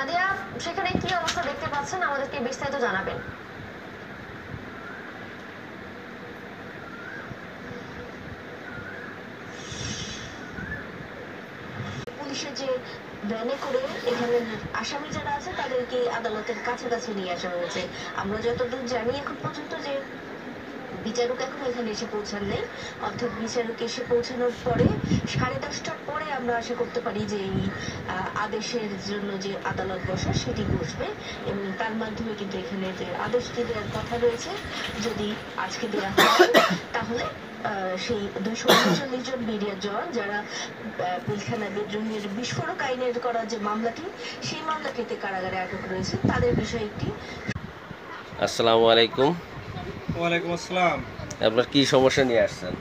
নাদিয়া, সেখানে কি অবস্থা দেখতে পাচ্ছেন আমাদেরকে বিস্তারিত জানাবেন। পুলিশের যে ভ্যানে করে এখানে আসামি যারা আছে তাদেরকে আদালতের কাছাকাছি নিয়ে আসা হয়েছে। আমরা যতদূর জানি এখন পর্যন্ত যে বিচারক এখন এখানে এসে পৌঁছান নেই, অর্থাৎ বিচারক এসে পৌঁছানোর পরে 10:30টার পরে আমরা আশা করতে পারি যে এই আদেশের জন্য যে আদালত বসা সেটি বসবে এবং তার মাধ্যমে কিন্তু এখানে যে আদেশটি দেওয়ার কথা রয়েছে যদি আজকে দেওয়া হয় তাহলে সেই 239 জন মিডিয়া জওয়ান যারা পিলখানা বিদ্রোহের বিস্ফোরক আইনের করা যে মামলাটি সেই মামলাটিতে কারাগারে আটক রয়েছে তাদের বিষয়ে একটি। আসসালামু আলাইকুম। ওয়ালাইকুম আসসালাম। আপনার কি সমস্যা নিয়ে আসছেন?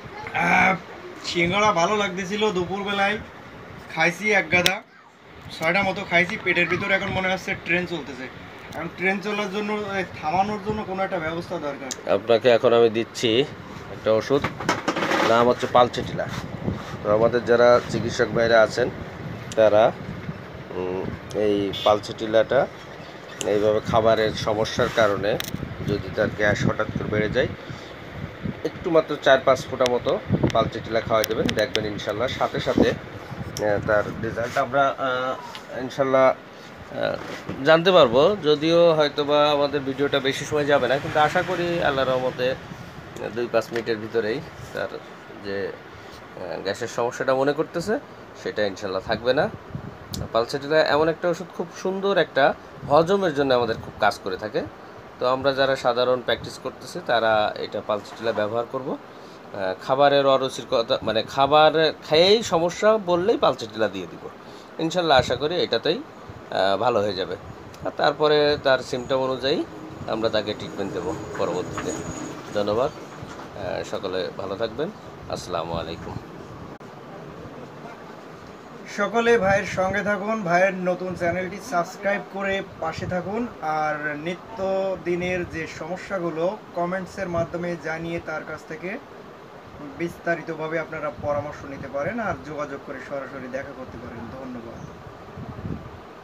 সিঙ্গাড়া ভালো লাগতেছিল, দুপুরবেলায় খাইছি এক গাদা, 6টা মতো খাইছি, পেটের ভিতরে এখন মনে হচ্ছে ট্রেন চলতেছে। এখন ট্রেন চলার জন্য থামানোর জন্য কোনো একটা ব্যবস্থা দরকার। আপনাকে এখন আমি দিচ্ছি একটা ওষুধ, নাম হচ্ছে পালচেটিলা। তো আমাদের যারা চিকিৎসক ভাইরা আছেন তারা এই পালচেটিলাটা এইভাবে খাবারের সমস্যার কারণে যদি তার গ্যাস হঠাৎ করে বেড়ে যায় একটু মাত্র 4-5 ফোঁটা মতো পালচেটিলা খাওয়াই দেবেন, দেখবেন ইনশাল্লাহ সাথে সাথে তার রেজাল্ট আমরা ইনশাল্লাহ জানতে পারবো। যদিও হয়তোবা আমাদের ভিডিওটা বেশি সময় যাবে না, কিন্তু আশা করি আল্লাহর রহমতে 2-5 মিনিটের ভিতরেই তার যে গ্যাসের সমস্যাটা মনে করতেছে সেটা ইনশাল্লাহ থাকবে না। পালসেটিলা এমন একটা ওষুধ, খুব সুন্দর একটা হজমের জন্য আমাদের খুব কাজ করে থাকে। তো আমরা যারা সাধারণ প্র্যাকটিস করতেছি তারা এটা পালসেটিলা ব্যবহার করব। খাবারের অরুচির কথা মানে খাবার খেয়েই সমস্যা বললেই পালসেটিলা দিয়ে দিব, ইনশাল্লাহ আশা করি এটাতেই ভালো হয়ে যাবে। আর তারপরে তার সিমটম অনুযায়ী আমরা তাকে ট্রিটমেন্ট দেব পরবর্তীতে। ধন্যবাদ, সকলে ভালো থাকবেন। আসসালামু আলাইকুম। সকলে ভাইয়ের সঙ্গে থাকুন, ভাইয়ের নতুন চ্যানেলটি সাবস্ক্রাইব করে পাশে থাকুন, আর নিত্য দিনের যে সমস্যাগুলো কমেন্টসের মাধ্যমে জানিয়ে তার কাছ থেকে বিস্তারিতভাবে আপনারা পরামর্শ নিতে পারেন আর যোগাযোগ করে সরাসরি দেখা করতে পারেন। ধন্যবাদ।